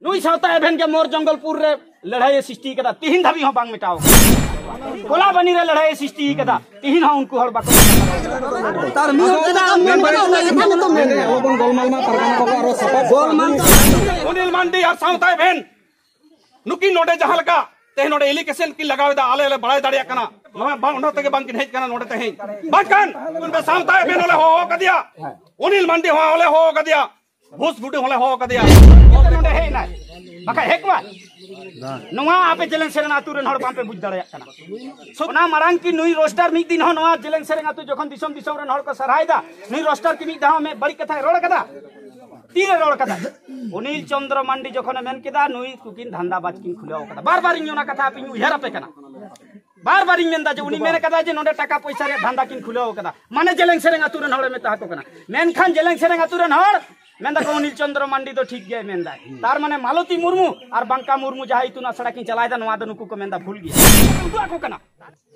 नुई सावता एभेन के मोर जंगलपुर रे लड़ाई सृष्टि कदा तिहिन धाबी हो बांग मिटाओ कोला बनी रे लड़ाई सृष्टि कदा तिहिन हो उनको हर बाको तार मियो कदा मेंबर तो मेन लोगन गोलमाल मा परगाना को आरो सपा गोलमाल अनिल मांडी और सावता एभेन नुकी नोडे जहाल का ते नोडे एलिकेशन की लगावेदा आले आले बड़ाई दाड़िया कना मा बांग उनो तके बांग किन हेज कना नोडे ते बाकन उन पे सावता एभेन ओले हो कदिया अनिल मांडी हो ओले हो कदिया भूस गुटे होले हो कदिया नोडे हे ना बाका हेकवा नवा आपे जेलें सेरेंग आतु रेन हड़ पांपे बुझ दाड़िया कना सोना मारांग की नुई रोस्टर मिक दिन हो नवा जेलें सेरेंग आतु जखन दिसम दिसम रेन हड़ को सरायदा नुई रोस्टर की मिक दाव में बड़ी कथा रोड कदा तीरे रोड कदा अनिल चंद्र मांडी जखन मेन केदा नुई कुकिन धंधा बाजकिन खुलाव कदा बार बार इना कथा आपे उहेर आपे कना बार बार मेनदा जे उनी मेन कदा जे नोडे टाका पैसा रे धंधा किन खुलाव कदा माने जेलें सेरेंग आतु रेन हड़ में ता को कना मेन खान जेलें सेरेंग आतु रेन हड़ मेंदा को अनिल चंद्र मांडी तो ठीक गया मेंदा तार माने मालती मुर्मू और बंका मुर्मू जहां इतुना सड़क की चलायदा नवा दनुकु को मेंदा भूल गया उदुआ को कना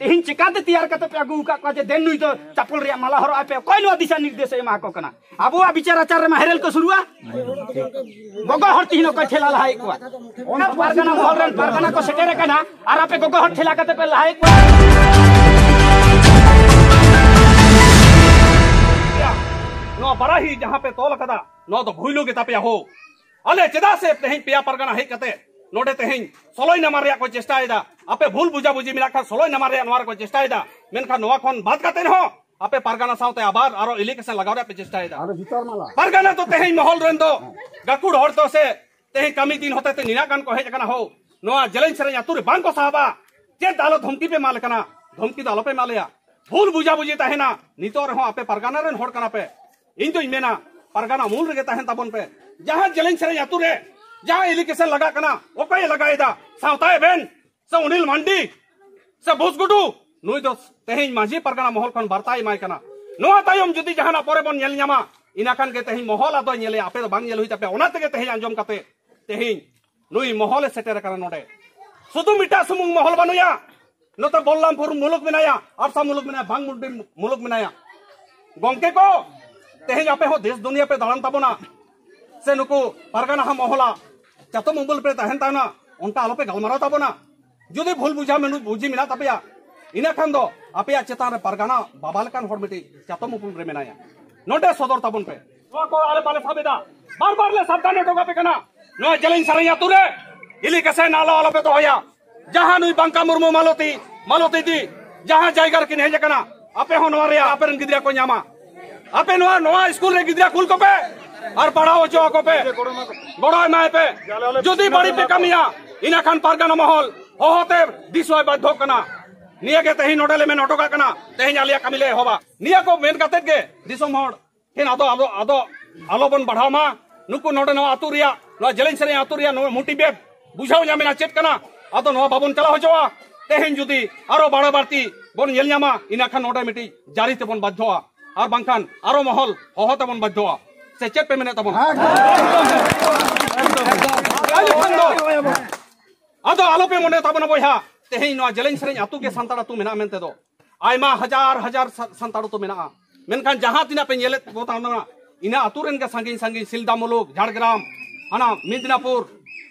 तेहिन चिकाते तैयार कते पे अगु का जे देन नुई तो चपल रे माला हर आपे कोइनो दिशा निर्देश एमा को कना अबुआ विचार आचार रे माहेरल को शुरुआ गोगो हर तिहिनो को ठेला लहाई को ओना परगना मोहल रे परगना को सेटेरे कना और आपे गोगो हर ठेला कते पे लहाई को नो बड़ा ही जहां पे तोल कदा नो तो भूलोगे तापिया हो अले चेदा से तेहिं पिया परगना हे कते नोडे तेहिं सोलोय नमार रे को चेष्टा आइदा आपे भूल बुझा बुझी मिला खा सोलोय नमार रे नवार को चेष्टा आइदा मेनखा नोवा खन बात कते न हो आपे परगना साउते आबार आरो इलेक्शन लगाव रे पे चेष्टा आइदा आरो भीतर माला परगना तो तेहिं महल रेन दो गाकुड़ हर तो से तेहिं कमी दिन होते ते निनाकान को हेज कना हो नोवा जेलें सेरें आतु रे बांग को साहबा जे दालो धमकी पे माल कना धमकी दालो पे मालया भूल बुझा बुझी ताहेना नितो रे हो आपे परगना रेन हर कना पे इन तो इमेना परगना मूल रे ताहेन तबन पे जहां जेलें सेरें आतु रे जहां एलिकेशन लगा कना ओके लगाएदा सावता एभेन से अनिल मांडी से भूसगुडू नुई दो तेहिं माजी परगना महल खन बार्ता इमाय कना नोआ तायम जुदी जहाना परे बन नेल न्यामा इनाखान के तेहिं महल आदो नेले आपे तो बांग नेल हुई तापे ओना तके तेहिं अंजम कते तेहिं नुई महल सेटेर कना नोडे सुदु मिटा सुमुंग महल बनुया नोते बल्लामपुर मुलुक मेनाया आरसा मुलुक मेनाया बांग मुंडी मुलुक मेनाया गंके को तेहिं आपे हो देश दुनिया पे दाड़ान ताबोना से नुकु परगना हा महला चातो मुंबल पे तहन ताना उनका आलो पे गलमाराव ताबोना जुदी भूल बुझा मेनु बुझी मिना तापेया इना खान दो आपे चेतान रे परगना बाबाल कान हर मिटी चातो मुंबल रे मेनाया नोडे सदर ताबोन पे नो को आले बाले साबेदा बार बार ले सावधान टोका पे कना नो जेलें सरैया तुरे इली कसे नालो आलो पे तो होया जहां नुई बंका मुर्मू मालती दी जहां जायगार किन हेज कना आपे हो नवा रे आपे रन गिद्रिया को न्यामा आपे नवा स्कूल रे गिद्रिया कुल को पे और पढ़ाओ जो को पे गोड़ाय माय पे जुदी बड़ी पे कमिया इना खान परगना महल होते दिसोय बाध्य कना निया के तेहि नोडले में नटका कना तेहि आलिया कमिले होबा निया को मेन कते के दिसम हड़ केन आदो आलोबन बढ़ामा नुकु नोडे नवा आतुरिया नवा जेलें सेरें आतुरिया नवा मुटी बे बुझाव न्यामेना चेत कना आदो नवा बाबन चला होजवा तेहिन जुदी आरो बाड़ा बारती बन नेल न्यामा इना खान नोडे मिटी जारी तेबन बाध्यवा और बांखान आरो महल होहो तेबन बाध्यवा से चेक पे मेने तबन आदो आलो पे मने तबन बयहा तेहि नो जेलें सेरें आतु के संताड़ तू मेना मेनते दो आयमा हजार संताड़ तो मेना मेनखान जहां तिना पे नेले बोताना इना आतु रेन के संगी सिलदा मुलुक झाड़ग्राम आना मिदनापुर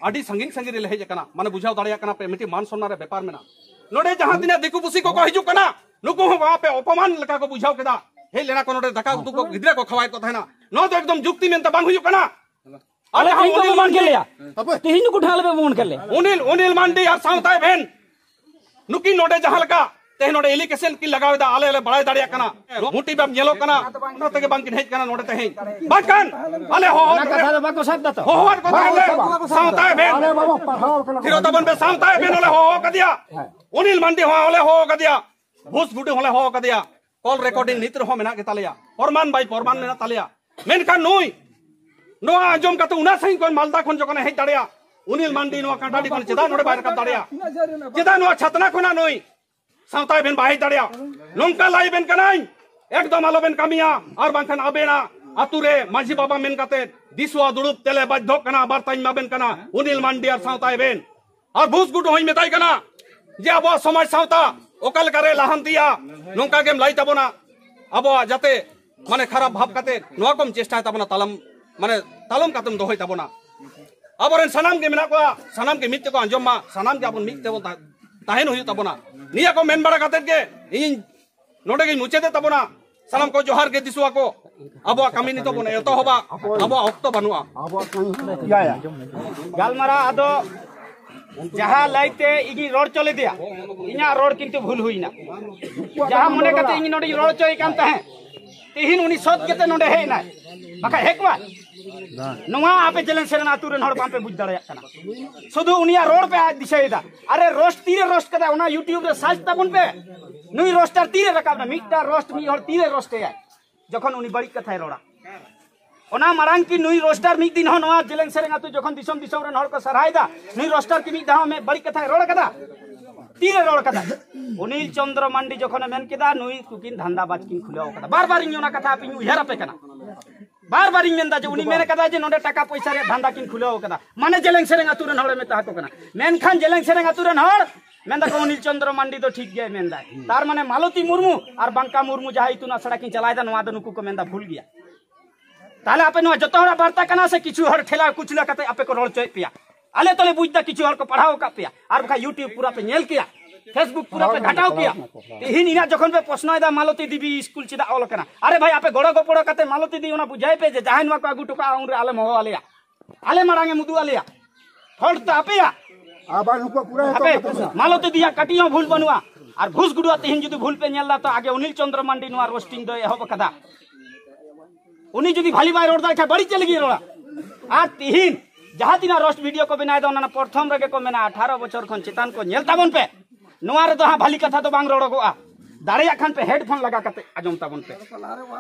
आडी संगी रे हेज कना माने बुझाव दाड़िया कना पे मिटी मान सम्मान रे व्यापार मेना नोडे जहां तिना दिकु पुसी को हिजु कना नुकु वहां पे अपमान लका को बुझाव केदा हे लेना को नोडे दका उतु को गिद्रा को खवाय को थाना नो तो एकदम जुक्ति मेनता बांग हुयु कना अले हम अनिल मान के लिया तेहिन को ढाल पे मोन कर ले अनिल मांडी और सावता एभेन नुकी नोडे जहाल का ते नोडे एलिकेशन की लगावेदा आले आले बड़ाई दाड़िया कना मुटी बम येलो कना नो तके बांग किन हेज कना नोडे तेहि बाकन अले हो कथा बाको शब्द तो हो को थाले सावता एभेन थिरो तबन पे सावता एभेन ओले हो कदिया अनिल मांडी हो ओले हो कदिया भूस गुडी होले हो कदिया कॉल रिकॉर्डिंग नितर हो मेना के तालिया फरमान बाई फरमान मेना तालिया मेनका नुई नो आजम का तो उना सही कोन मालदा खन जकन हे दाड़िया अनिल मांडी नो कांटाडी कोन चेदा नोडे बाहर का दाड़िया चेदा नो छतना कोना नुई सावता बेन बाहर दाड़िया नोंका लाई बेन कनाई एकदम आलो बेन कामिया और बांखन आबेना आतुरे माजी बाबा मेन काते दिसवा दुड़ुप तेले बाध्य कना बारताइन माबेन कना अनिल मांडी और सावता बेन और भूस गुड होई मेताई कना जे अब समाज सावता ओकल करे लाहंतिया नोंका गेम लाई तबोना अब जाते माने खराब भाव काते नोआ कम चेष्टा ताबोना तालम माने तालम कातम दोहय ताबोना aboren sanam ke menak ko sanam ke mitte ko anjom ma sanam ke abon mitte bo tahen huyu tabona niya ko men bara katet ke in node ge muchete tabona sanam ko johar ge diswa ko abo kami ni tabona eto hoba abo okto banua abo ya galmara ado जहाँ लाइते इगी road चले दिया इना road किंतु भूल हुई ना जहाँ मने कते इगी नोडी रोड चोई कांता है तिहिन उनी सोच केते नोडे है ना बाका हेकवा नोवा आपे जलन सेरन आतुरन हड़ पांपे बुझ दड़या कना सुदु उनिया रोड पे आज दिशेदा अरे रोस्ट तीरे रोस्ट कदा उना यूट्यूब रे सर्च ताबन पे नुई रोस्टर तीरे रकाब ना मिटा रोस्ट मी हड़ तीरे रोस्ट है जखन उनी बड़ी कथा रोड़ा ओना मारांग की नुई रोस्टर मिक दिन हो नवा जेलेंग सेरेंग आतु जखन दिसम दिसम रन हड़ को सरायदा नुई रोस्टर की मिक दाव में बड़ी कथा रोड़ कदा तीरे रोड़ कदा अनिल चंद्र मांडी जखन मेन केदा नुई कुकिन धंधा बाज किन खुलाव कदा बार बार इना कथा पिन उहेरा पे कना बार बार इन मेनदा जे उनी मेने कदा जे नोडे टाका पैसा रे धंधा किन खुलाव कदा माने जेलेंग सेरेंग आतु रन हड़ में ता को कना मेन खान जेलेंग सेरेंग आतु रन हड़ मेंदा को अनिल चंद्र मांडी तो ठीक गया मेंदा तार माने मालती मुर्मू और बंका मुर्मू जहां इतुना सड़क किन चलायदा नवा द नुकु को मेंदा भूल गया ताले आपे नो जतो हरा वार्ता कना से किछु हर ठेला कुचला कते आपे को रोल चोय पिया आले तले बुझदा किछु हर को पढ़ाओ का पिया और बका यूट्यूब पूरा पे नेल किया फेसबुक पूरा पे घटाओ किया तिहिन इना जखन पे प्रश्न आइदा मालती दीबी स्कूल चिदा ओल कना अरे भाई आपे गोड़ो गोपड़ो कते मालती दी ओना बुझाई पे जे जहान वा को आगु टुका उन रे आले महो आलेया आले मारांगे मुदु आलेया फड़ त आपेया आबा नुको पूरा आपे मालती दिया कटियो भूल बनुआ और घुस गुडुआ तिहिन जदि भूल पे नेलदा तो आगे अनिल चंद्र मांडी नुआ रोस्टिंग दो एहब कदा उनी जदि भाली बाय रोड दा बड़ी चल गई रोड़ा आ तिहिन जहां तिना रोस्ट वीडियो को बनाय दो ना प्रथम रगे को मेना 18 बछर खन चितान को नेल ताबन पे नोआ रे तो हां भाली कथा तो बांग रोड़गोआ दाड़िया खान पे हेडफोन लगा कते आजम ताबन पे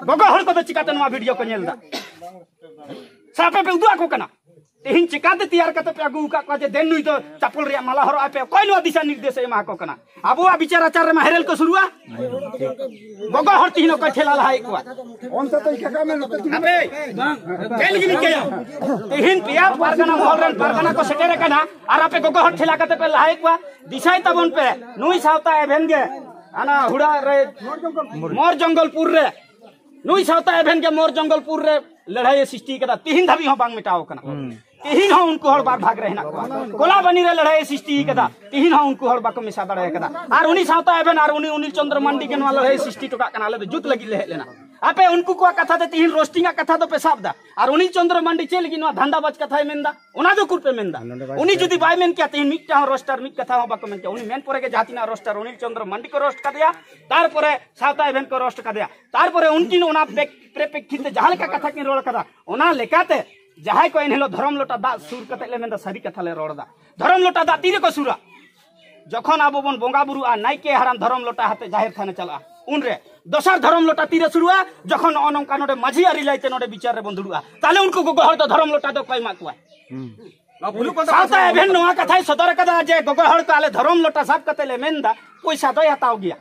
गोगो हर को तो चिकाते नोआ वीडियो को नेल दा सापे पे उदुआ को कना तिहिन चिकाते तैयार कते पे अगु का को जे देन नुई तो चप्पल रे माला हर आपे कोई नो दिशा निर्देश एमा को कना अबुआ बिचारा चार में हेरेल को शुरुआ गोगो हर तिहिन को ठेला ला को कौन सा तरीका का में अबे चल गिन के तिहिन पिया पारगना मोहरन पारगना को सेटेरे कना और आपे गोगो हर ठेला कते पे लाइक वा दिशाई तबन पे नुई सावता एभेन गे आना हुड़ा रे मोर जंगलपुर रे नुई सावता एभेन के मोर जंगलपुर रे लड़ाई सृष्टि कदा तिहिन धबी हो बांग मिटाओ कना तिहिन हो उनको हर बार भाग रहे ना कोला बनी रे लड़ाई सृष्टि कदा तिहिन हो उनको हर बाको मिसा दड़े कदा और उनी सावता एभेन और उनी अनिल चंद्र मांडी के नो लड़ाई सृष्टि टका कना ले जुत लगी ले लेना आपे उनको को कथा दे तिहिन रोस्टिंग कथा तो पेशाब दा और अनिल चंद्र मांडी चल गिन धंधा बाज कथा मेंदा उना दो कुरपे मेंदा उनी जदी बाय मेन क्या तिहिन मिटा रोस्टर मिक कथा हो बाको मेन क्या उनी मेन परे के जातिना रोस्टर अनिल चंद्र मांडी को रोस्ट कर दिया तार परे सावता एभेन को रोस्ट कर दिया तार परे उनकी ओना प्रेपेक्षित जहाल का कथा किन रोड कदा ओना लेकाते जहाय को एनहेलो धर्म लोटा दा सुर कते ले मेंदा सरी कथा ले रोडदा धर्म लोटा दा तीरे को सुरा जखन आबो बन बोंगा बुरु आ नाइके हराम धर्म लोटा हाते जाहिर थाने चला उनरे दोसर धर्म लोटा तीरे सुरुआ जखन अनंका नोडे माझी आरी लाइते नोडे विचार रे बंधुडुआ ताले उनको गोगोहर तो धर्म लोटा दो कोई माकुआ ना भूलु को साता एभेन नोआ कथाय सदर कदा जे गोगोहर तो आले धर्म लोटा सब कते ले मेंदा पैसा दो हताओ गया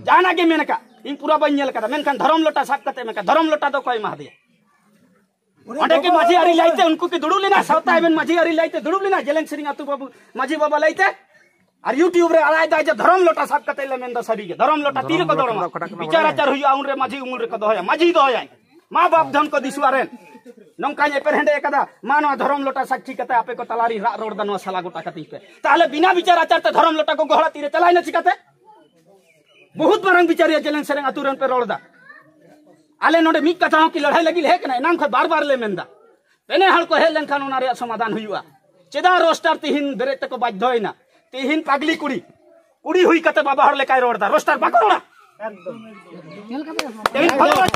जाना के मेनका इन पूरा बन्यल कदा मेनखान धर्म लोटा सब कते मेका धर्म लोटा दो कोई मा दिया ओंडे के माझी आरी लाइते उनको के दुडु लेना साता एभेन माझी आरी लाइते दुडु लेना जेलेंग सिरिंग आतु बाबू माझी बाबा लाइते और यूट्यूब रे आलाय दा जे धर्म लोटा सब कते ले मेंदा सरी के धर्म लोटा तीर को दड़मा विचार आचार हुई उन रे माझी उमुल रे को दोया माझी दोया मां बाप धन को दिसुआरे नंका जे पर हेंडे कदा मानो धर्म लोटा साक्षी कते आपे को तलारी रा रोड दनो साला गोटा कती पे ताले बिना विचार आचार ते धर्म लोटा को गोहला तीरे चलाय न चिकाते बहुत बरंग विचारिया जेलेंग सेरेंग आतुरन पे रोडदा आले नोडे मिक कथा की लड़ाई लगी है कना नाम ख बार बार ले मेंदा पेने हल को हे लेनखान ओना रे समाधान हुआ चेदा रोस्टर तिहिन बेरेत को बाध्य होइना तिहिन पागली कुड़ी कुड़ी हुई कते बाबा हर लेकाय रोडदा रोस्टर बाको रोडा तिहिन फलरा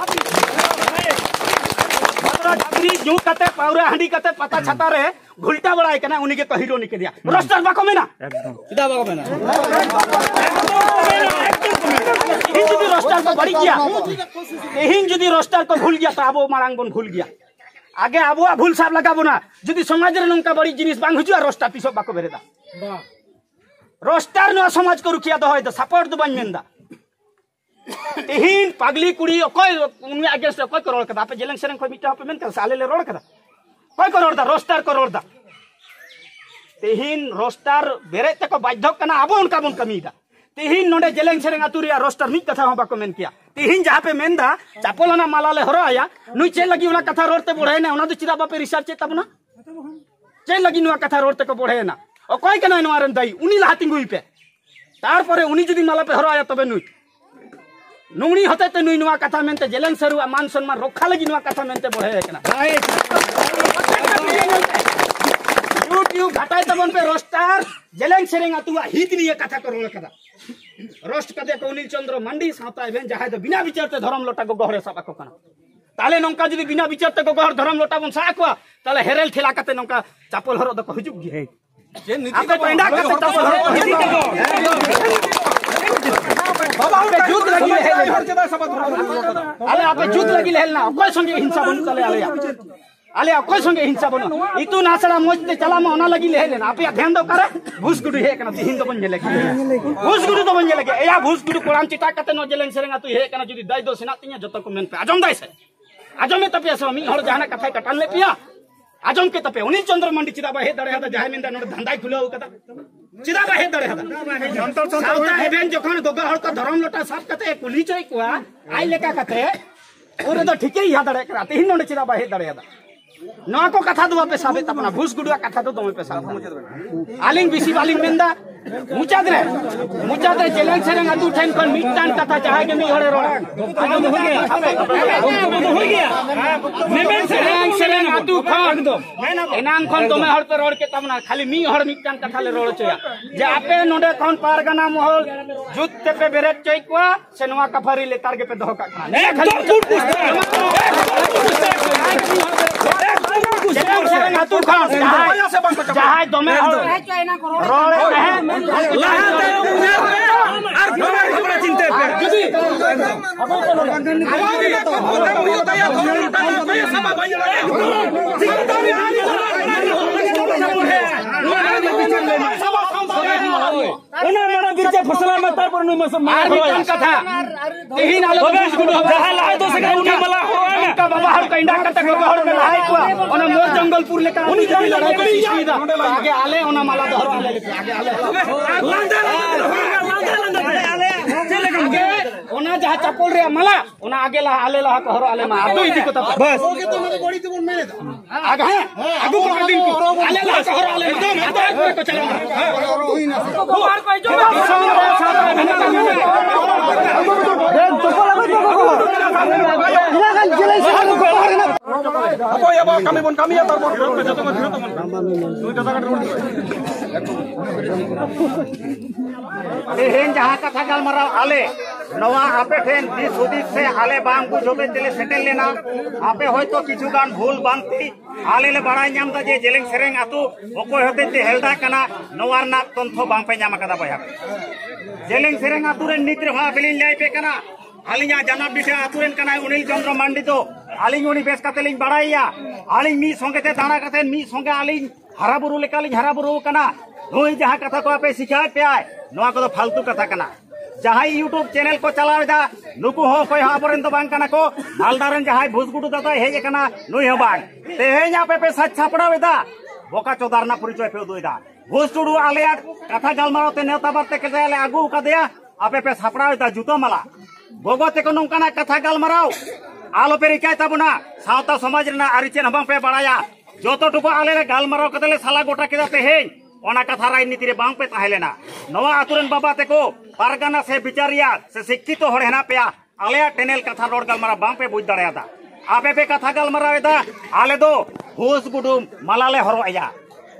छात्री जू कते पावरा हंडी कते पता छाता रे घुलटा बड़ाय कना उनी के कहिरो निके दिया रोस्टर बाको मेना सीधा बाको मेना तिहिन जदी रोस्टर को बड़ी गया तिहिन जदी रोस्टर को भूल गया तो आबो मारांग बन भूल गया आगे आबो भूल साब लगाबो ना जदी समाज रे नंका बड़ी जिनिस बांग हुजुआ रोस्टर पिसो बाको बेरेदा रोस्टर नो समाज को रुकिया दो होय सपोर्ट दो बन मेंदा तिहिन पागली कुड़ी कोई उनमें अगेंस्ट कोई करोड़ कदा पे जेलेंग सेरेंग कोई मिटा पे मेन कर साले ले रोड कदा कोई करोड़ दा रोस्टर करोड़ दा तिहिन रोस्टर बेरे तक बाध्य कना आबो उनका बन कमीदा तिहिन नोडे जेलेंग सेरेंग आतुरिया रोस्टर मिक कथा हो बाको मेन किया तिहिन जहां पे मेंदा चापोलना माला ले हरो आया नुई चे लगी उना कथा रोडते बढ़ाय ना उना तो चिदा बापे रिसर्च तबना चे लगी नुआ कथा रोड तक बढ़ेना अकय कना नुआ रन दाई उनी लहा तिंगुई पे तार परे उनी जुदी माला पे हराया तबे नुई नुंगनी होते ते नुई नुआ कथा मेनते जेलेन सरू मान सम्मान रक्षा लगी नुआ कथा मेनते बढ़े कना यूट्यूब घटाई तबन पे रोस्टार जेलेन सेरेंग अतुआ हित निये कथा को रोल कदा रोस्ट कदे को अनिल चंद्र मंडी साता एवेन जहाय तो बिना विचारते धर्म लोटा को गहरे साबा को कना ताले नंका जुदी बिना विचारते को गहर धर्म लोटा बन साकवा ताले हेरेल ठेला कते नंका चापल हरो दको हुजुक गे जे नीति आपे पेंडा कते चापल हरो बाबा पे जुत लगी है आले आपे जुत लगी लेल ना कोई संगे हिंसा बन चले आले कोई संगे हिंसा बनो इतु नासड़ा मोजते चला म ओना लगी लेले ना आपे ध्यान दो करे भूसगुडु हे कना हिंद बन जेले भूसगुडु तो बन जेले एया भूसगुडु कोराम चिटा कते न जेलेन सेरेंगा तु हे कना जुदी दाई दो सिना तिया जतो को मेन पे आजम दाई से आजम में तपे सो मी हर जहाना कथा कटान ले पिया आजम के तपे अनिल चंद्र मंडी चिदा बा हे दड़े हदा जहाय मिंदा न धंधा खुलाउ कदा चिदा बा हे दड़े हदा साउता हेबेन जखन गोगा हर का धर्म लोटा साफ कते कुली चई कुआ आई लेका कते ओरे तो ठीके ही दड़े करा ते हिन न चिदा बा हे दड़े हदा नवा को कथा दुआ पे साबे तपना भूस गुडुआ कथा तो दमे पे साबे आलिंग बिसी वालिंग मेंदा मुचादरे जेलेन सेरेंग अतु ठेन कोन मिटान कथा जहाय के मी हड़े रोड आजम हो गया मेमेन सेरेंग अतु खान एनांग कोन तमे हड़ते रोड के तमना खाली मी हड़ मिटान कथा ले रोड चया जे आपे नोडे कोन पारगना महल जुत पे बेरेट चईकवा सेनवा कफारी ले तारगे पे दहका खान ने खाली अतु खान जहाय दमे रोड है चिंते फसला में तार पर कथा यही नालो जहां लाए तो से उनी मला हो का बाबा हर कंडा कता को हर में लाए को ओना मोर जंगलपुर लेका उनी जड़ी लड़ाई पे सीधा आगे आले ओना माला धर आगे आले ओना जहां चपल रे मला ओना आगे ला आले ला को हर आले मा तो इदी को बस ओके तो मेरे बॉडी तो मेरे आगे आगु को दिन को आले ला को हर आले एकदम को चला हर कोई जो जहाँ कथा गलमारा आले नवा आपे ठेन दिस हुदिस से आले बांग बुझोबे तेले सेटल लेना आपे होय तो किछु गान भूल बांती आले ले बड़ाई नाम दा जे जेलेंग सेरेंग आतु ओकोय होते ते हेलदा कना नवार ना तंथो बांग पे नाम कदा बया जेलेंग सेरेंग आतु रे नित्र भा बिलिन लाई पे कना आलिया जना बिठा आतु रेन कना अनिल चंद्र मंडी तो आलिंग उनी बेस कते लिंग बड़ाईया आलिंग मी संगे ते दाना कते मी संगे आलिंग हरा बुरु लेका लिंग हरा बुरु कना नोई जहां कथा को आपे सिखाय पे आय नवा को फालतू कथा कना जहां यूट्यूब चैनल को चलावेदा नुकु हो कोई हाबरन तो बांग कना को मालदारन जहां भूसगुडु दादा हेज कना नुई हो बांग ते हेज आपे पे सच छापड़ावेदा बोका चोदारना परिचय पे दोइदा भूसगुडु आलेया कथा गलमारोते नेता बाते के आले आगु कदेया आपे पे छापड़ावेदा जुतो मला गोगोते को नंकाना कथा गलमाराव आलो पे रिकाय ताबुना सावता समाज रना आरिचेन हबां पे बड़ाया जोतो टुको आले गलमाराव कतले साला गोटा केदा ते हेज ओना कथा राजनीति रे बांग पे ताहेलेना नवा आतुरन बाबा तेको पारगाना से बिचारिया से शिक्षित तो होड़ेना पे आलेया टेनेल कथा रोड गलमारा बांग पे बुझ दड़ेयादा आपे पे कथा गलमारावेदा आले दो भूस गुडु मलाले हरोया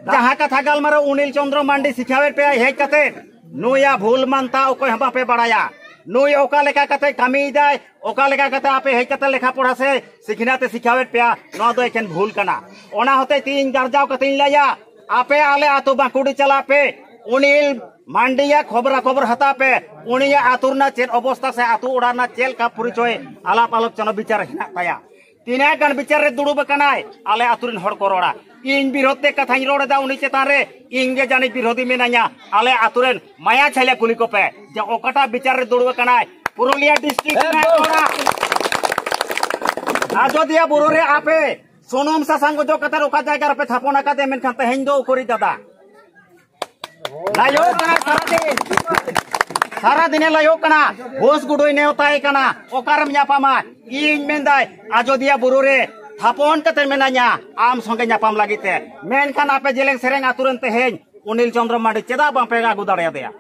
जहां कथा गलमारा अनिल चंद्र मंडी सिखावे पे हेज कते नुया भूल मानता ओको हबा पे बड़ाया नुई ओका लेका कते कमी जाय ओका लेका कते आपे हेज कते लेखा पढ़ा से सिखनाते सिखावे पे नो दो एकेन भूल कना ओना होते तीन गरजाव कते लाया आपे आले आतु बाकुड़ी चला पे अनिल मांडिया खबर खबर हता पे उनिया आतुरना चेन अवस्था से आतु उड़ाना चेल का परिचय आलाप आलोचना विचार हिना ताया तीना गण विचार रे दुड़ुब कनाय आले आतुरिन हड़ को रोड़ा इन विरोधते कथाई रोड़दा उनी चेतान रे इन गे जानी विरोधी मेनाया आले आतुरेन माया छैले कुली को पे जे ओकटा विचार रे दुड़ुब कनाय पुरुलिया डिस्ट्रिक्ट में रोड़ा आजोदिया बुरो रे आपे सोनम सासांग जो कतर ओका जायगा रे पे थापोना काते मेनखान तेहेन दो उकरी दादा लायो कना सारा दिन लायो कना भूस गुडुई नेवताय कना ओकारम न्यापामा इन मेंदाय आजोदिया बुरु रे थापोन कते मेनाया आम संगे नापाम लागिते मेनखान आपे जेलेंग सेरेंग आतुरन तेहेन अनिल चंद्र मांडी चेदा बापे आगु दाड़ेया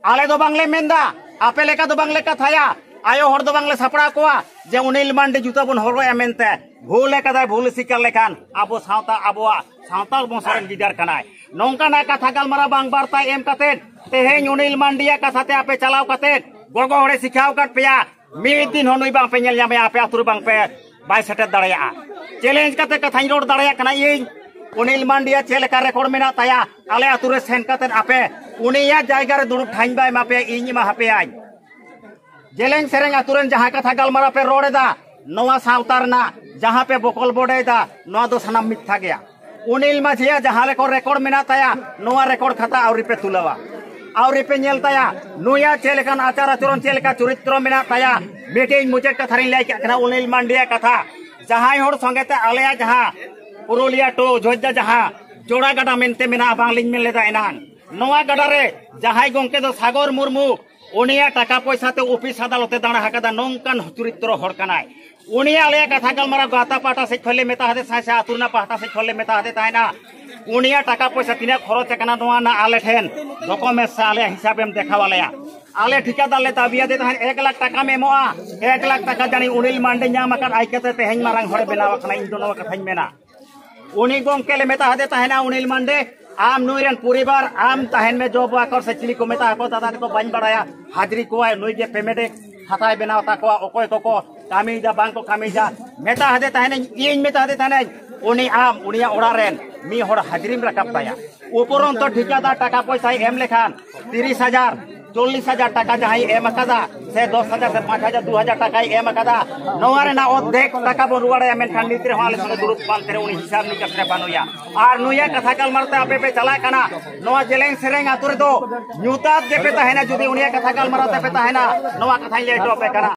आले दो बांगले मेंदा आपे लेका दो बांगले कथाया आयो हर दो बांगले सापड़ा कोआ जे अनिल मांडी जुता बन हरोया मेनते भूल कदा भूल सिकार लेखान आबो सावता आबोआ सावताल बंसरन गिदार कनाय नोंकाना कथा गालमारा बांग बार्ता एम कते तेहेन अनिल मांडिया कथाते आपे चलाव कते गोगो हरे सिखाव कत पेया मिद दिन हनुई बांग पे नेल जामे आपे आतुर बांग पे बाय सेटेर दाड़ेया चैलेंज कते कथाई रोड दाड़ेया कना इन अनिल मांडिया चेलेका रेकर्ड मेना ताया आले आतुरे सेन कते आपे उनिया जायगा रे दुड़ुब ठाइन बाय मापे इनि मा हापे आइ जेलेंग सेरेंग आतुरेन जहां कथा गालमारा पे रोडेदा नोवा सावतारना जहां पे बकल बडेदा नोवा दो सनाम मिथ्या गया अनिल माझिया जहां लेको रेकर्ड मेना ताया नोवा रेकर्ड खाता आवरी पे तुलावा आवरी पे नेल ताया नुया चेलेकान आचार आचरण चेलेका चरित्र मेना ताया मीटिंग मुझे कथा रे लाइक कना अनिल मांडिया कथा जहां होड़ संगेते आलेया जहां पुरुलिया टो जोजा जहां जोड़ा गडा मेनते मेना बांगलिन मेन लेदा एनान नोवा गडा रे जहां गोंके दो सागर मुर्मू उनिया टाका पैसा ते ऑफिस अदालते दाणा हाकादा नोंकान चरित्र हड़ कनाय उनिया आलेया कथा गालमारा गाता पाटा से खले मेता हदे सासे आतुरना पाटा से खले मेता हदे ताइना उनिया टाका पैसा तिना खरच कना नोआ ना आले ठेन डॉक्यूमेंट से आले हिसाबेम देखावालेया आले ठिकादार ले दाबिया दे ताहन 1 लाख टाका मेमोआ 1 लाख टाका जानी अनिल मांडे नाम आकान आइकते तेहेन मारांग हड़ बेनाव कना इन दोनो कथाई मेना उनी गोंके ले मेता हदे ताहना अनिल मांडे आम नुईरन परिवार आम ताहन में जॉब वाकर से चिली को मेता को दादा को बाइन बड़ाया हाजिरी को नुई जे पेमेंट हाथाय बेनाव ताको ओकोय को कामी जा बांग को कामी जा मेता हदे ताहने इन मेता हदे ताहने उनी आम उनिया ओड़ारेन मी हड़ हाजिरीम रकाब ताया उपरंत ठिकादार टाका पैसा एम लेखान 30,000 40,000 टाका जहां एम अकादा से 10,000 से 5,000 2,000 टाका एम अकादा नोवारे ना अद्धेक टाका बन रुवाड़े मेनखान नीति रे हाले संगे दुरुप पान तेरे उनी हिसाब निकास रे बानुया आर नुया कथा काल मारते आपे पे चला कना नोवा जेलेंग सेरेंग आतुरे दो न्यूता जे पे ताहेना जुदी उनिया कथा काल मारते पे ताहेना नोवा कथा ले टॉप पे कना